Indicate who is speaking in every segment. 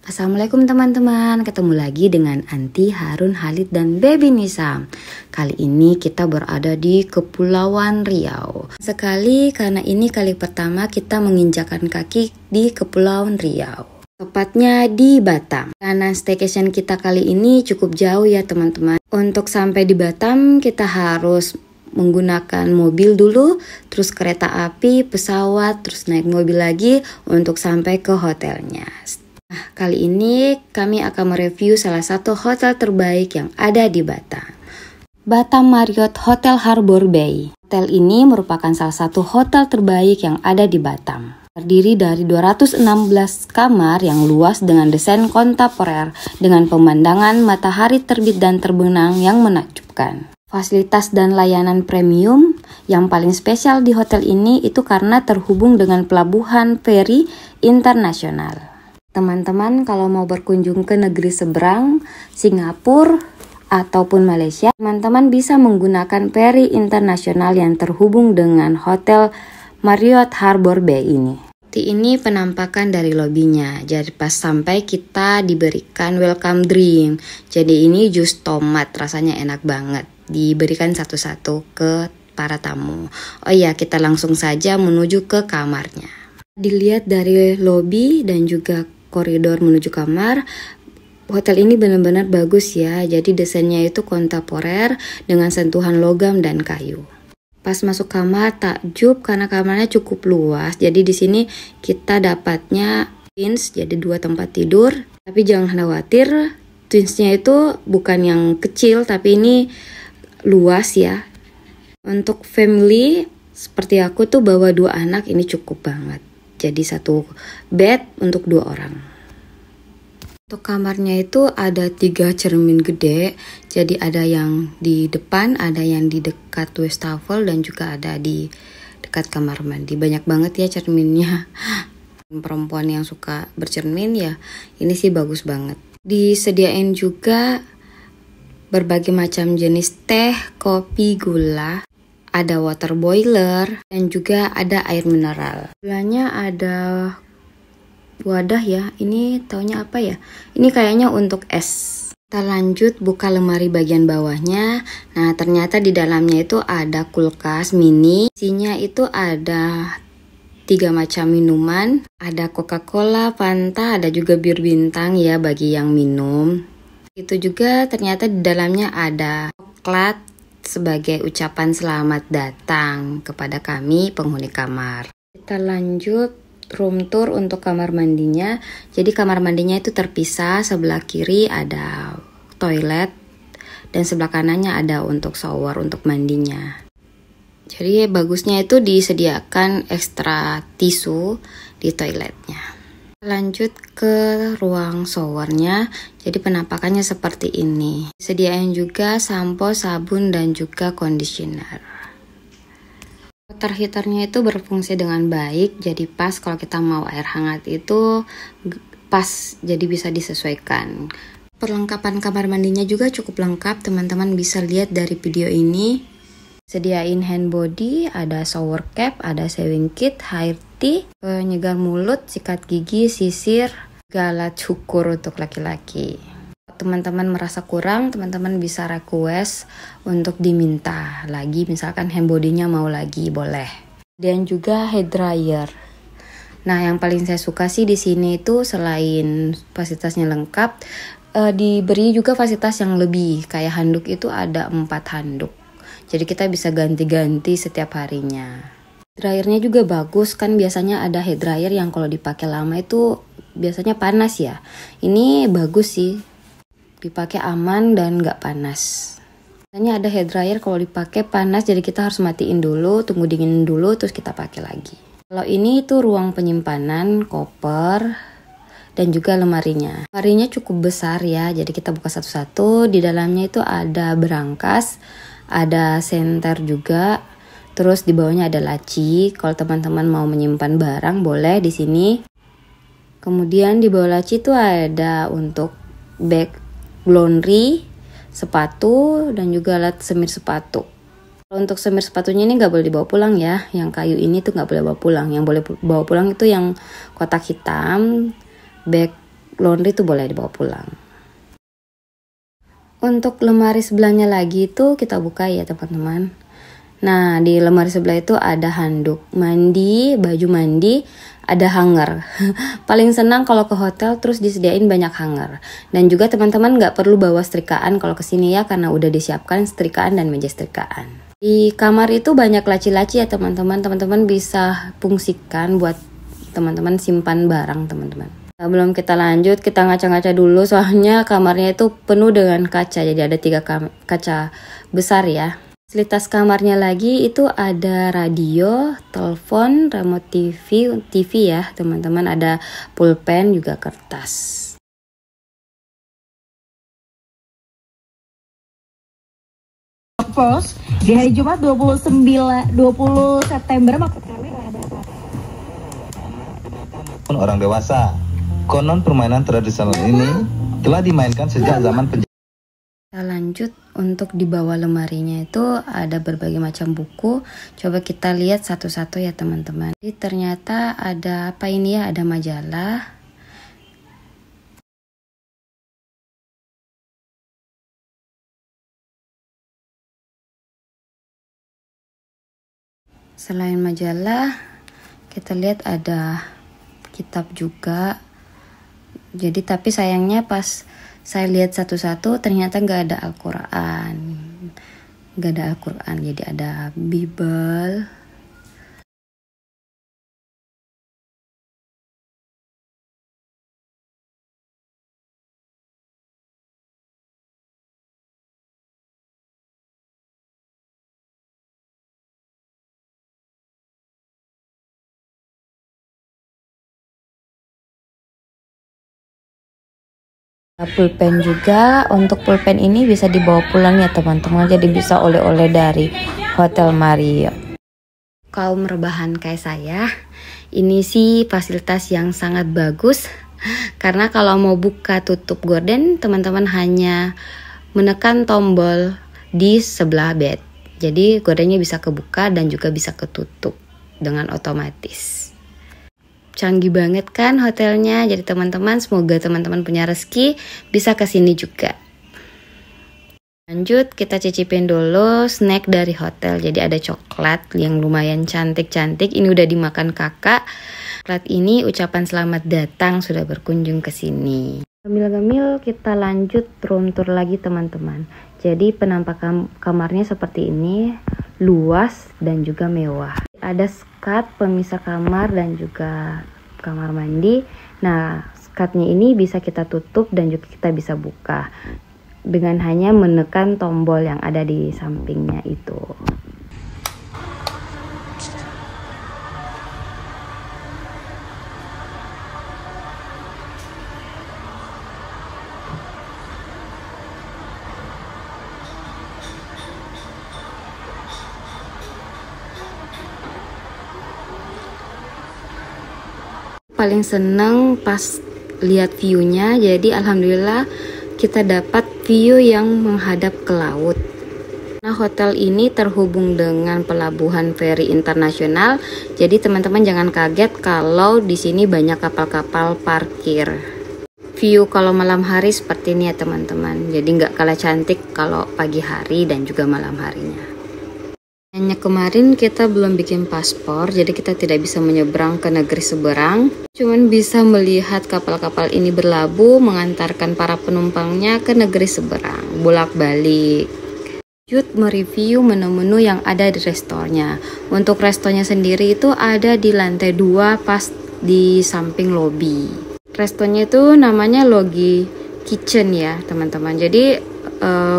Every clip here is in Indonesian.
Speaker 1: Assalamualaikum teman-teman, ketemu lagi dengan Anti Harun Halid dan Baby Nisa. Kali ini kita berada di Kepulauan Riau. Sekali karena ini kali pertama kita menginjakan kaki di Kepulauan Riau, tepatnya di Batam. Karena staycation kita kali ini cukup jauh ya teman-teman. Untuk sampai di Batam kita harus menggunakan mobil dulu, terus kereta api, pesawat, terus naik mobil lagi untuk sampai ke hotelnya. Nah, kali ini kami akan mereview salah satu hotel terbaik yang ada di Batam. Batam Marriott Hotel Harbour Bay. Hotel ini merupakan salah satu hotel terbaik yang ada di Batam. Terdiri dari 216 kamar yang luas dengan desain kontemporer dengan pemandangan matahari terbit dan terbenam yang menakjubkan. Fasilitas dan layanan premium yang paling spesial di hotel ini itu karena terhubung dengan pelabuhan feri internasional. Teman-teman kalau mau berkunjung ke negeri seberang, Singapura ataupun Malaysia, teman-teman bisa menggunakan feri internasional yang terhubung dengan Hotel Marriott Harbour Bay ini. Ini penampakan dari lobinya. Jadi pas sampai kita diberikan welcome drink. Jadi ini jus tomat, rasanya enak banget. Diberikan satu-satu ke para tamu. Oh iya, kita langsung saja menuju ke kamarnya. Dilihat dari lobi dan juga koridor menuju kamar, hotel ini benar-benar bagus ya. Jadi desainnya itu kontemporer dengan sentuhan logam dan kayu. Pas masuk kamar takjub karena kamarnya cukup luas. Jadi di sini kita dapatnya twins, jadi 2 tempat tidur. Tapi jangan khawatir, twinsnya itu bukan yang kecil tapi ini luas ya. Untuk family seperti aku tuh bawa 2 anak ini cukup banget. Jadi 1 bed untuk 2 orang. Untuk kamarnya itu ada 3 cermin gede. Jadi ada yang di depan, ada yang di dekat wastafel, dan juga ada di dekat kamar mandi. Banyak banget ya cerminnya. Perempuan yang suka bercermin ya, ini sih bagus banget. Disediain juga berbagai macam jenis teh, kopi, gula. Ada water boiler dan juga ada air mineral. Gulanya ada wadah ya. Ini taunya apa ya? Ini kayaknya untuk es. Kita lanjut buka lemari bagian bawahnya. Nah, ternyata di dalamnya itu ada kulkas mini. Isinya itu ada 3 macam minuman. Ada Coca-Cola, Fanta, ada juga bir bintang ya bagi yang minum. Itu juga ternyata di dalamnya ada coklat sebagai ucapan selamat datang kepada kami penghuni kamar. Kita lanjut room tour untuk kamar mandinya. Jadi kamar mandinya itu terpisah, sebelah kiri ada toilet dan sebelah kanannya ada untuk shower untuk mandinya. Jadi bagusnya itu disediakan ekstra tisu di toiletnya. Lanjut ke ruang showernya. Jadi penampakannya seperti ini. Sediain juga sampo, sabun, dan juga conditioner. Water heaternya itu berfungsi dengan baik. Jadi pas kalau kita mau air hangat itu pas, jadi bisa disesuaikan. Perlengkapan kamar mandinya juga cukup lengkap. Teman-teman bisa lihat dari video ini. Sediain hand body, ada shower cap, ada shaving kit, hair tea, penyegar mulut, sikat gigi, sisir, segala cukur untuk laki-laki. Teman-teman merasa kurang, teman-teman bisa request untuk diminta lagi, misalkan hand body-nya mau lagi, boleh. Dan juga hair dryer. Nah, yang paling saya suka sih di sini itu selain fasilitasnya lengkap, diberi juga fasilitas yang lebih, kayak handuk itu ada 4 handuk. Jadi kita bisa ganti-ganti setiap harinya. Dryernya juga bagus, kan biasanya ada hair dryer yang kalau dipakai lama itu biasanya panas ya. Ini bagus sih, dipakai aman dan nggak panas. Biasanya ada hair dryer kalau dipakai panas, jadi kita harus matiin dulu, tunggu dingin dulu, terus kita pakai lagi. Kalau ini itu ruang penyimpanan, koper, dan juga lemarinya. Lemarinya cukup besar ya, jadi kita buka satu-satu. Di dalamnya itu ada berangkas, ada senter juga, terus di bawahnya ada laci. Kalau teman-teman mau menyimpan barang boleh di sini. Kemudian di bawah laci itu ada untuk bag laundry, sepatu, dan juga alat semir sepatu. Kalau untuk semir sepatunya ini nggak boleh dibawa pulang ya. Yang kayu ini tuh nggak boleh bawa pulang. Yang boleh bawa pulang itu yang kotak hitam, bag laundry tuh boleh dibawa pulang. Untuk lemari sebelahnya lagi itu kita buka ya teman-teman. Nah, di lemari sebelah itu ada handuk mandi, baju mandi, ada hanger. Paling senang kalau ke hotel terus disediain banyak hanger. Dan juga teman-teman nggak perlu bawa setrikaan kalau kesini ya, karena udah disiapkan setrikaan dan meja setrikaan. Di kamar itu banyak laci-laci ya teman-teman. Teman-teman bisa fungsikan buat teman-teman simpan barang teman-teman. Sebelum kita lanjut, kita ngaca-ngaca dulu soalnya kamarnya itu penuh dengan kaca. Jadi ada 3 kaca besar ya. Fasilitas kamarnya lagi itu ada radio, telepon, remote TV ya teman-teman, ada pulpen juga kertas.
Speaker 2: Pos di hari Jumat 20 September maksud kami ada
Speaker 3: orang dewasa. Konon permainan tradisional ini telah dimainkan sejak zaman penjajah.
Speaker 1: Kita lanjut, untuk di bawah lemarinya itu ada berbagai macam buku. Coba kita lihat satu-satu ya teman-teman. Jadi ternyata ada apa ini ya, ada majalah. Selain majalah, kita lihat ada kitab juga. Jadi tapi sayangnya pas saya lihat satu-satu ternyata nggak ada Al-Quran. Jadi ada Bible. Pulpen juga. Untuk pulpen ini bisa dibawa pulang ya teman-teman, jadi bisa oleh-oleh dari Hotel Marriott. Kaum rebahan kayak saya, ini sih fasilitas yang sangat bagus, karena kalau mau buka tutup gorden teman-teman hanya menekan tombol di sebelah bed, jadi gordennya bisa kebuka dan juga bisa ketutup dengan otomatis. Canggih banget kan hotelnya. Jadi teman-teman, semoga teman-teman punya rezeki bisa kesini juga. Lanjut, kita cicipin dulu snack dari hotel. Jadi ada coklat yang lumayan cantik-cantik. Ini udah dimakan kakak. Coklat ini ucapan selamat datang sudah berkunjung ke sini. Gemil-gemil, kita lanjut room tour lagi teman-teman. Jadi penampakan kamarnya seperti ini, luas dan juga mewah. Ada skat pemisah kamar dan juga kamar mandi. Nah, skatnya ini bisa kita tutup dan juga kita bisa buka dengan hanya menekan tombol yang ada di sampingnya itu. Paling seneng pas lihat view-nya. Jadi alhamdulillah kita dapat view yang menghadap ke laut. Nah, hotel ini terhubung dengan pelabuhan feri internasional. Jadi teman-teman jangan kaget kalau di sini banyak kapal-kapal parkir. View kalau malam hari seperti ini ya teman-teman. Jadi nggak kalah cantik kalau pagi hari dan juga malam harinya. Hanya kemarin kita belum bikin paspor, jadi kita tidak bisa menyeberang ke negeri seberang. Cuman bisa melihat kapal-kapal ini berlabuh mengantarkan para penumpangnya ke negeri seberang, bolak-balik. Lanjut mereview menu-menu yang ada di restonya. Untuk restonya sendiri itu ada di lantai 2 pas di samping lobi. Restonya itu namanya Logi Kitchen ya teman-teman. Jadi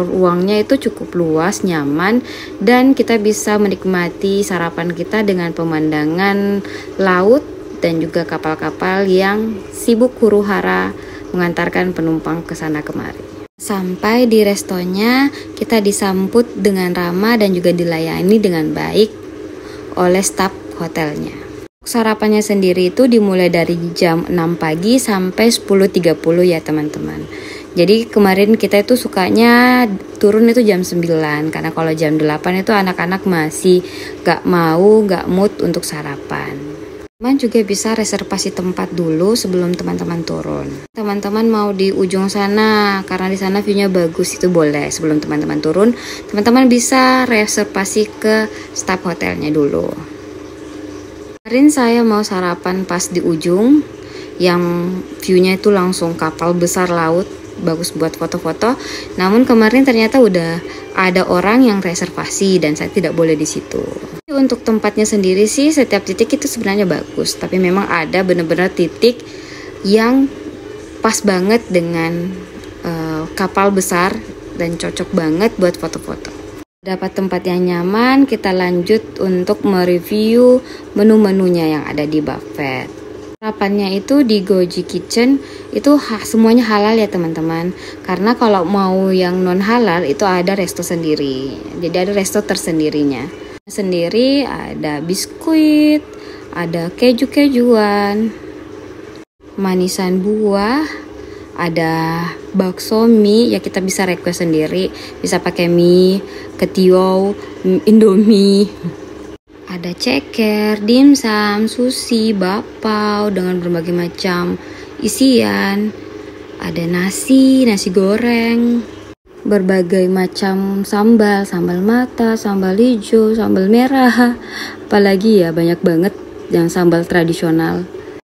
Speaker 1: ruangnya itu cukup luas, nyaman, dan kita bisa menikmati sarapan kita dengan pemandangan laut dan juga kapal-kapal yang sibuk huru-hara mengantarkan penumpang ke sana kemari. Sampai di restonya kita disambut dengan ramah dan juga dilayani dengan baik oleh staf hotelnya. Sarapannya sendiri itu dimulai dari jam 6 pagi sampai 10.30 ya teman-teman. Jadi kemarin kita itu sukanya turun itu jam 9, karena kalau jam 8 itu anak-anak masih gak mood untuk sarapan. Teman juga bisa reservasi tempat dulu sebelum teman-teman turun. Teman-teman mau di ujung sana karena di sana view-nya bagus, itu boleh. Sebelum teman-teman turun, teman-teman bisa reservasi ke staf hotelnya dulu. Kemarin saya mau sarapan pas di ujung yang view-nya itu langsung kapal besar laut, bagus buat foto-foto. Namun kemarin ternyata udah ada orang yang reservasi dan saya tidak boleh di situ. Untuk tempatnya sendiri sih setiap titik itu sebenarnya bagus, tapi memang ada benar-benar titik yang pas banget dengan kapal besar dan cocok banget buat foto-foto. Dapat tempat yang nyaman, kita lanjut untuk mereview menu-menunya yang ada di buffet. Sarapannya itu di Goji Kitchen itu semuanya halal ya teman-teman. Karena kalau mau yang non halal itu ada resto sendiri. Jadi ada resto tersendirinya. Sendiri ada biskuit, ada keju-kejuan, manisan buah, ada bakso mie ya kita bisa request sendiri, bisa pakai mie, ketiau, indomie. Ada ceker, dimsum, sushi, bakpao dengan berbagai macam isian. Ada nasi goreng, berbagai macam sambal mata, sambal hijau, sambal merah. Apalagi ya banyak banget yang sambal tradisional.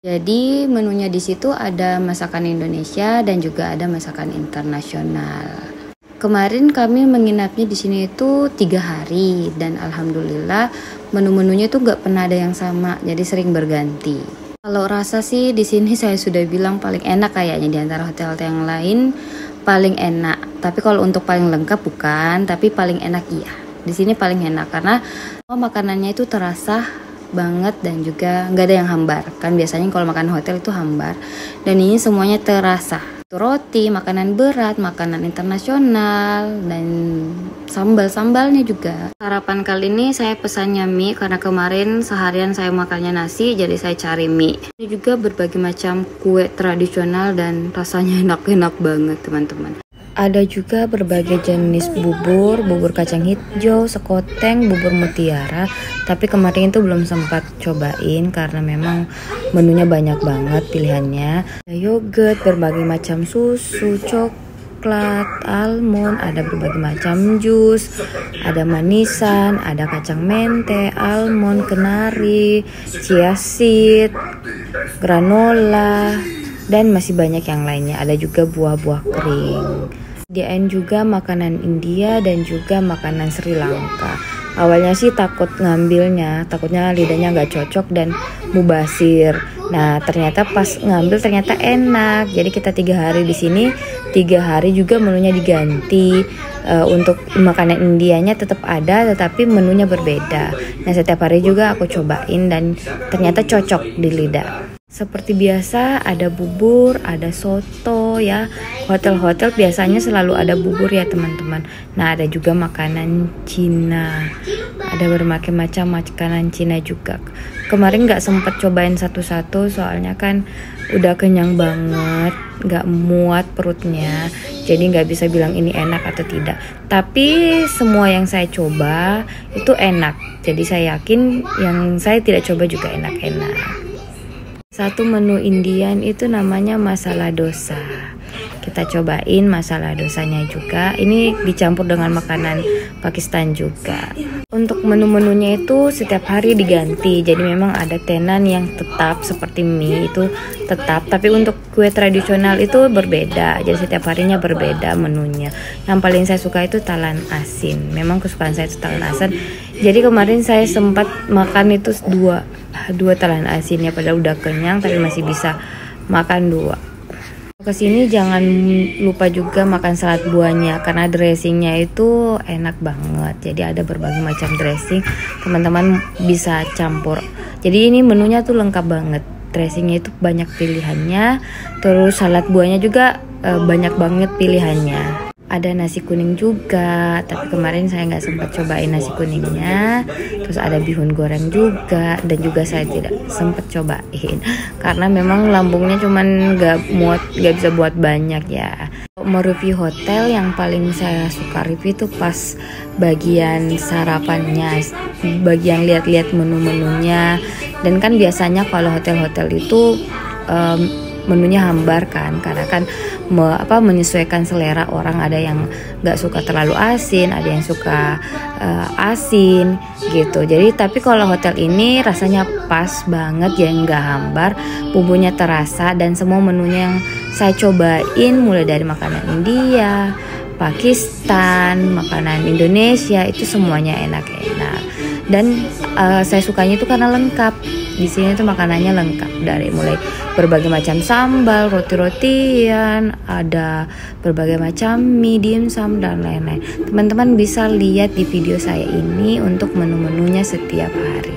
Speaker 1: Jadi menunya di situ ada masakan Indonesia dan juga ada masakan internasional. Kemarin kami menginapnya di sini itu 3 hari dan alhamdulillah menu-menunya tuh gak pernah ada yang sama, jadi sering berganti. Kalau rasa sih di sini saya sudah bilang paling enak kayaknya di antara hotel-hotel yang lain, paling enak. Tapi kalau untuk paling lengkap bukan, tapi paling enak iya. Di sini paling enak karena makanannya itu terasa banget dan juga nggak ada yang hambar. Kan biasanya kalau makan hotel itu hambar. Dan ini semuanya terasa. Roti, makanan berat, makanan internasional, dan sambal-sambalnya juga. Sarapan kali ini saya pesannya mie karena kemarin seharian saya makannya nasi, jadi saya cari mie. Ini juga berbagai macam kue tradisional dan rasanya enak-enak banget teman-teman. Ada juga berbagai jenis bubur kacang hijau, sekoteng, bubur mutiara. Tapi kemarin itu belum sempat cobain karena memang menunya banyak banget pilihannya. Ada yogurt, berbagai macam susu, coklat, almond, ada berbagai macam jus, ada manisan, ada kacang mente, almond, kenari, chia seed, granola, dan masih banyak yang lainnya. Ada juga buah-buah kering. Sediain juga makanan India dan juga makanan Sri Lanka. Awalnya sih takut ngambilnya, takutnya lidahnya nggak cocok dan mubasir. Nah ternyata pas ngambil ternyata enak. Jadi kita 3 hari di sini, 3 hari juga menunya diganti. Untuk makanan Indianya tetap ada, tetapi menunya berbeda. Nah setiap hari juga aku cobain dan ternyata cocok di lidah. Seperti biasa ada bubur, ada soto ya. Hotel-hotel biasanya selalu ada bubur ya teman-teman. Nah ada juga makanan Cina. Ada berbagai macam makanan Cina juga. Kemarin nggak sempet cobain satu-satu soalnya kan udah kenyang banget, nggak muat perutnya. Jadi nggak bisa bilang ini enak atau tidak. Tapi semua yang saya coba itu enak. Jadi saya yakin yang saya tidak coba juga enak-enak. Satu menu Indian itu namanya masala dosa. Kita cobain masala dosanya juga. Ini dicampur dengan makanan Pakistan juga. Untuk menu-menunya itu setiap hari diganti. Jadi memang ada tenan yang tetap seperti mie itu tetap. Tapi untuk kue tradisional itu berbeda. Jadi setiap harinya berbeda menunya. Yang paling saya suka itu talan asin. Memang kesukaan saya itu talan asin. Jadi kemarin saya sempat makan itu dua talan asinnya, padahal udah kenyang tapi masih bisa makan 2. Kesini jangan lupa juga makan salad buahnya karena dressingnya itu enak banget. Jadi ada berbagai macam dressing, teman-teman bisa campur. Jadi ini menunya tuh lengkap banget, dressingnya itu banyak pilihannya. Terus salad buahnya juga banyak banget pilihannya. Ada nasi kuning juga, tapi kemarin saya nggak sempat cobain nasi kuningnya. Terus ada bihun goreng juga, dan juga saya tidak sempat cobain karena memang lambungnya cuman nggak bisa buat banyak ya. Mau review hotel, yang paling saya suka review itu pas bagian sarapannya, bagian lihat-lihat menu-menunya. Dan kan biasanya kalau hotel-hotel itu menunya hambar kan, karena kan menyesuaikan selera orang. Ada yang nggak suka terlalu asin, ada yang suka asin gitu. Jadi tapi kalau hotel ini rasanya pas banget ya, nggak hambar, bumbunya terasa, dan semua menunya yang saya cobain mulai dari makanan India, Pakistan, makanan Indonesia, itu semuanya enak-enak. Dan saya sukanya itu karena lengkap. Di sini tuh makanannya lengkap, dari mulai berbagai macam sambal, roti-rotian, ada berbagai macam mie, dimsum, dan lain-lain. Teman-teman bisa lihat di video saya ini untuk menu-menunya setiap hari.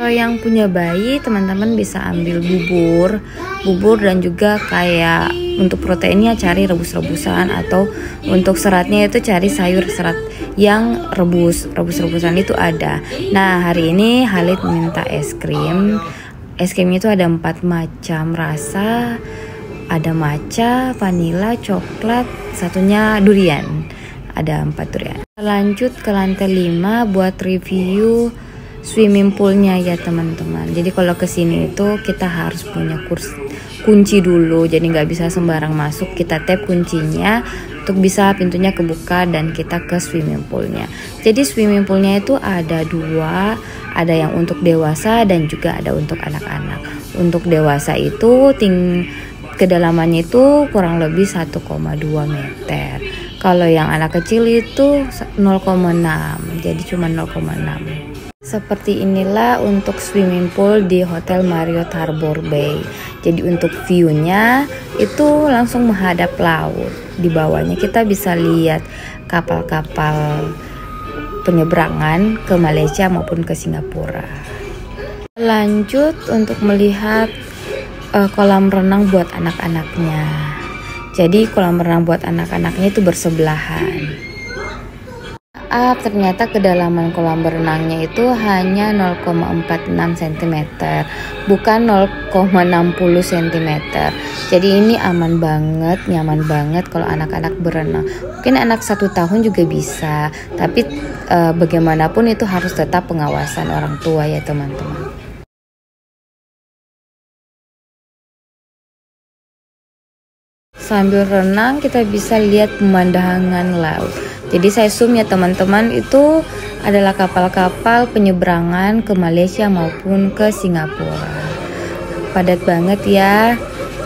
Speaker 1: Kalau yang punya bayi, teman-teman bisa ambil bubur dan juga kayak untuk proteinnya cari rebus-rebusan, atau untuk seratnya itu cari sayur serat yang rebus-rebusan itu ada. Nah, hari ini Halid minta es krim. Es krimnya itu ada 4 macam rasa. Ada matcha, vanila, coklat, satunya durian. Ada 4 durian. Lanjut ke lantai 5 buat review swimming poolnya ya teman-teman. Jadi kalau kesini itu kita harus punya kunci dulu, jadi nggak bisa sembarang masuk. Kita tap kuncinya untuk bisa pintunya kebuka dan kita ke swimming poolnya. Jadi swimming poolnya itu ada 2, ada yang untuk dewasa dan juga ada untuk anak-anak. Untuk dewasa itu kedalamannya itu kurang lebih 1,2 meter. Kalau yang anak kecil itu 0,6, jadi cuma 0,6. Seperti inilah untuk swimming pool di Hotel Marriott Harbour Bay. Jadi untuk view-nya itu langsung menghadap laut. Di bawahnya kita bisa lihat kapal-kapal penyeberangan ke Malaysia maupun ke Singapura. Lanjut untuk melihat kolam renang buat anak-anaknya. Jadi kolam renang buat anak-anaknya itu bersebelahan. Ternyata kedalaman kolam berenangnya itu hanya 0,46 cm, bukan 0,60 cm. Jadi ini aman banget, nyaman banget kalau anak-anak berenang. Mungkin anak 1 tahun juga bisa, tapi bagaimanapun itu harus tetap pengawasan orang tua ya teman-teman. Sambil renang kita bisa lihat pemandangan laut. Jadi saya zoom ya teman-teman, itu adalah kapal-kapal penyeberangan ke Malaysia maupun ke Singapura. Padat banget ya.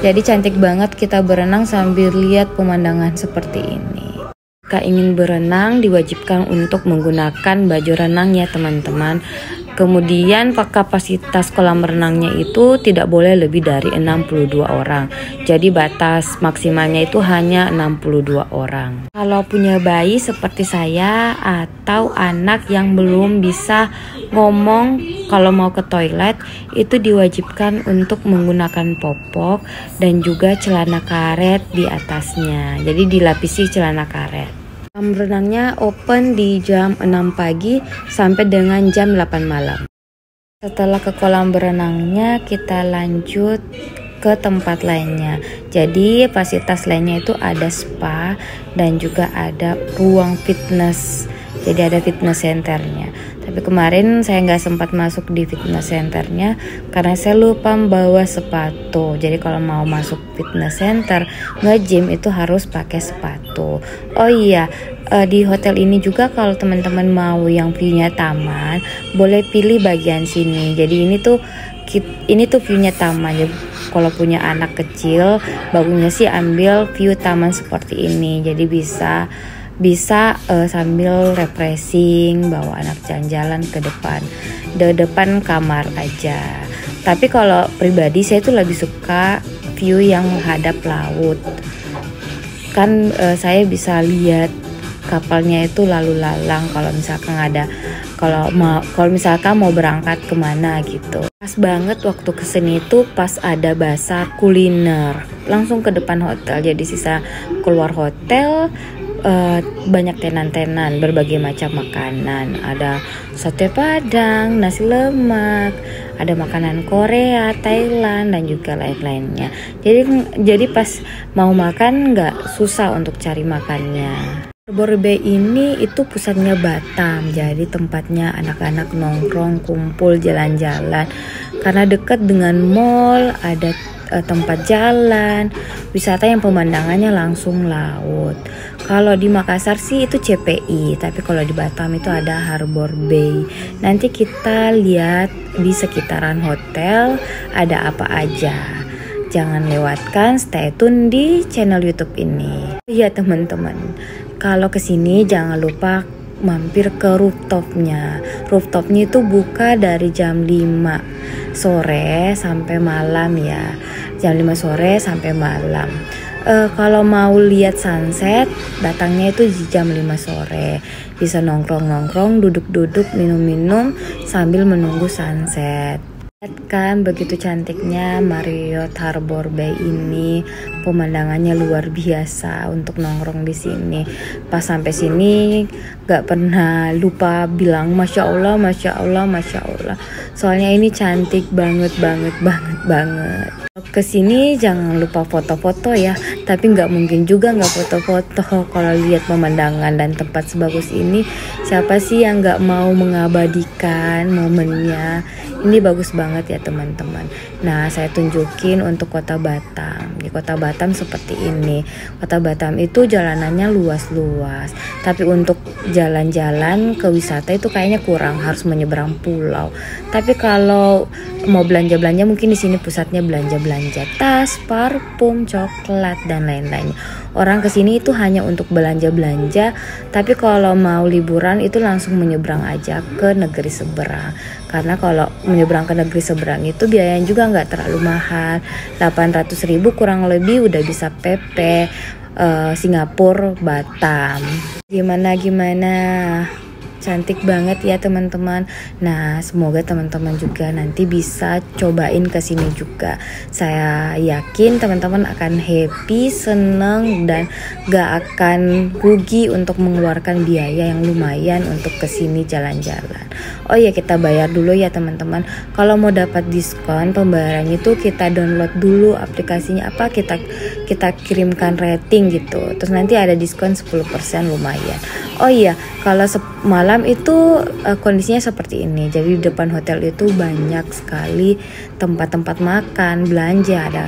Speaker 1: Jadi cantik banget kita berenang sambil lihat pemandangan seperti ini. Jika ingin berenang diwajibkan untuk menggunakan baju renang ya teman-teman. Kemudian kapasitas kolam renangnya itu tidak boleh lebih dari 62 orang. Jadi batas maksimalnya itu hanya 62 orang. Kalau punya bayi seperti saya atau anak yang belum bisa ngomong kalau mau ke toilet, itu diwajibkan untuk menggunakan popok dan juga celana karet di atasnya. Jadi dilapisi celana karet. Kolam renangnya open di jam 6 pagi sampai dengan jam 8 malam. Setelah ke kolam berenangnya, kita lanjut ke tempat lainnya. Jadi fasilitas lainnya itu ada spa dan juga ada ruang fitness. Jadi ada fitness centernya. Tapi kemarin saya nggak sempat masuk di fitness centernya karena saya lupa membawa sepatu. Jadi kalau mau masuk fitness center nge-gym itu harus pakai sepatu. Oh iya, di hotel ini juga kalau teman-teman mau yang view-nya taman, boleh pilih bagian sini. Jadi ini tuh view-nya taman. Jadi kalau punya anak kecil, bagusnya sih ambil view taman seperti ini. Jadi bisa sambil refreshing, bawa anak jalan-jalan ke depan kamar aja. Tapi kalau pribadi saya tuh lebih suka view yang menghadap laut. Kan saya bisa lihat kapalnya itu lalu lalang kalau misalkan mau berangkat kemana gitu. Pas banget waktu kesini tuh pas ada bazar kuliner langsung ke depan hotel. Jadi sisa keluar hotel banyak tenan-tenan, berbagai macam makanan. Ada sate Padang, nasi lemak, ada makanan Korea, Thailand, dan juga lain-lainnya. Jadi pas mau makan nggak susah untuk cari makannya. Harbor Bay ini itu pusatnya Batam, jadi tempatnya anak-anak nongkrong, kumpul, jalan-jalan. Karena dekat dengan mall, ada tempat jalan, wisata yang pemandangannya langsung laut. Kalau di Makassar sih itu CPI, tapi kalau di Batam itu ada Harbor Bay. Nanti kita lihat di sekitaran hotel ada apa aja. Jangan lewatkan, stay tune di channel YouTube ini. Ya teman-teman, kalau kesini jangan lupa mampir ke rooftopnya. Rooftopnya itu buka dari jam 5 sore sampai malam ya. Jam 5 sore sampai malam. Kalau mau lihat sunset, datangnya itu di jam 5 sore. Bisa nongkrong-nongkrong, duduk-duduk, minum-minum sambil menunggu sunset. Lihat kan begitu cantiknya Marriott Harbor Bay ini, pemandangannya luar biasa untuk nongkrong di sini. Pas sampai sini gak pernah lupa bilang Masya Allah, Masya Allah, Masya Allah. Soalnya ini cantik banget. Kesini jangan lupa foto-foto ya, tapi nggak mungkin juga nggak foto-foto kalau lihat pemandangan dan tempat sebagus ini. Siapa sih yang nggak mau mengabadikan momennya? Ini bagus banget ya teman-teman. Nah, saya tunjukin untuk Kota Batam. Di Kota Batam seperti ini. Kota Batam itu jalanannya luas-luas, tapi untuk jalan-jalan ke wisata itu kayaknya kurang, harus menyeberang pulau. Tapi kalau mau belanja-belanja mungkin di sini pusatnya belanja tas, parfum, coklat, dan lain-lain. Orang kesini itu hanya untuk belanja-belanja, tapi kalau mau liburan itu langsung menyeberang aja ke negeri seberang. Karena kalau menyeberang ke negeri seberang itu biayanya juga nggak terlalu mahal, 800.000 kurang lebih udah bisa PP Singapura Batam. Gimana? Cantik banget ya teman-teman. Nah, semoga teman-teman juga nanti bisa cobain ke sini juga. Saya yakin teman-teman akan happy, seneng, dan gak akan rugi untuk mengeluarkan biaya yang lumayan untuk ke sini jalan-jalan. Oh ya, kita bayar dulu ya teman-teman. Kalau mau dapat diskon pembayarannya itu kita download dulu aplikasinya, kita kirimkan rating gitu. Terus nanti ada diskon 10% lumayan. Oh iya, kalau malam itu kondisinya seperti ini. Jadi di depan hotel itu banyak sekali tempat-tempat makan, belanja. Ada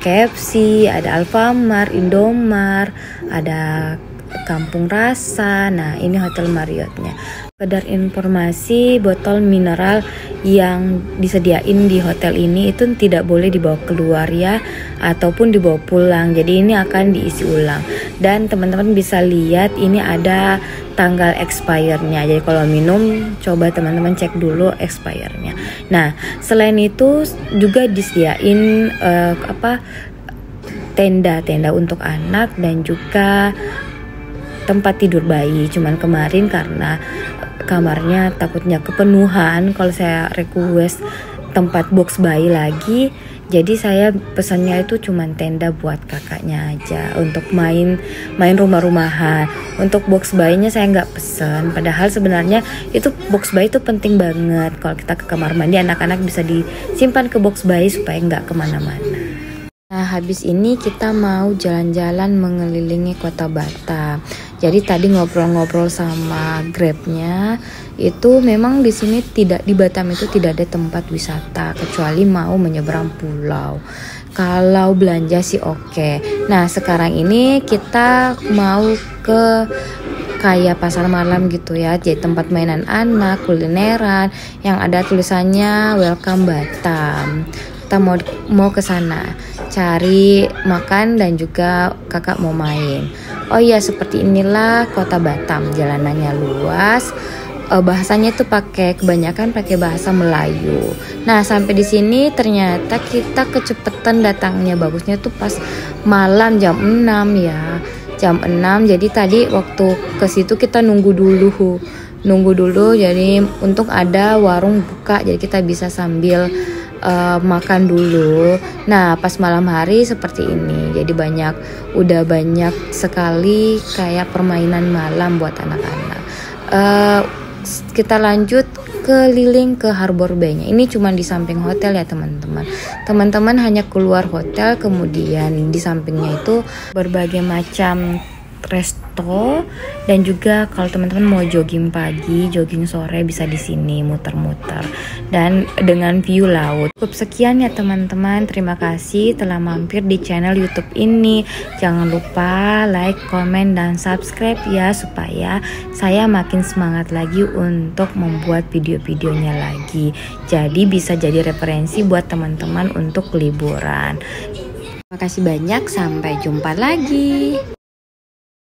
Speaker 1: KFC, ada Alfamart, Indomart, ada Kampung Rasa. Nah, ini Hotel Marriottnya. Sekedar informasi, botol mineral yang disediain di hotel ini itu tidak boleh dibawa keluar ya, ataupun dibawa pulang. Jadi ini akan diisi ulang. Dan teman-teman bisa lihat ini ada tanggal expire-nya. Jadi kalau minum coba teman-teman cek dulu expire-nya. Nah, selain itu juga disediain tenda untuk anak dan juga tempat tidur bayi. Cuman kemarin karena kamarnya takutnya kepenuhan, kalau saya request tempat box bayi lagi, jadi saya pesannya itu cuman tenda buat kakaknya aja untuk main rumah-rumahan. Untuk box bayinya saya nggak pesen, padahal sebenarnya itu box bayi itu penting banget. Kalau kita ke kamar mandi, anak-anak bisa disimpan ke box bayi supaya nggak kemana-mana. Nah, habis ini kita mau jalan-jalan mengelilingi Kota Batam. Jadi tadi ngobrol-ngobrol sama Grabnya, itu memang di sini di Batam itu tidak ada tempat wisata kecuali mau menyeberang pulau. Kalau belanja sih oke. Nah, sekarang ini kita mau ke kayak pasar malam gitu ya, jadi tempat mainan anak, kulineran yang ada tulisannya Welcome Batam. Kita mau ke sana cari makan dan juga kakak mau main. Oh iya, seperti inilah Kota Batam, jalanannya luas. Bahasanya itu kebanyakan pakai bahasa Melayu. Nah, sampai di sini ternyata kita kecepatan datangnya, bagusnya tuh pas malam jam 6 ya. Jam 6. Jadi tadi waktu ke situ kita nunggu dulu, jadi untuk ada warung buka, jadi kita bisa sambil makan dulu. Nah, pas malam hari seperti ini. Jadi udah banyak sekali kayak permainan malam buat anak-anak. Kita lanjut keliling ke Harbor Bay-nya. Ini cuma di samping hotel ya teman-teman. Teman-teman hanya keluar hotel, kemudian di sampingnya itu berbagai macam resto, dan juga kalau teman-teman mau jogging pagi, jogging sore bisa di sini muter-muter dan dengan view laut. Cukup sekian ya teman-teman. Terima kasih telah mampir di channel YouTube ini. Jangan lupa like, komen, dan subscribe ya supaya saya makin semangat lagi untuk membuat video-videonya lagi. Jadi bisa jadi referensi buat teman-teman untuk liburan. Terima kasih banyak, sampai jumpa lagi.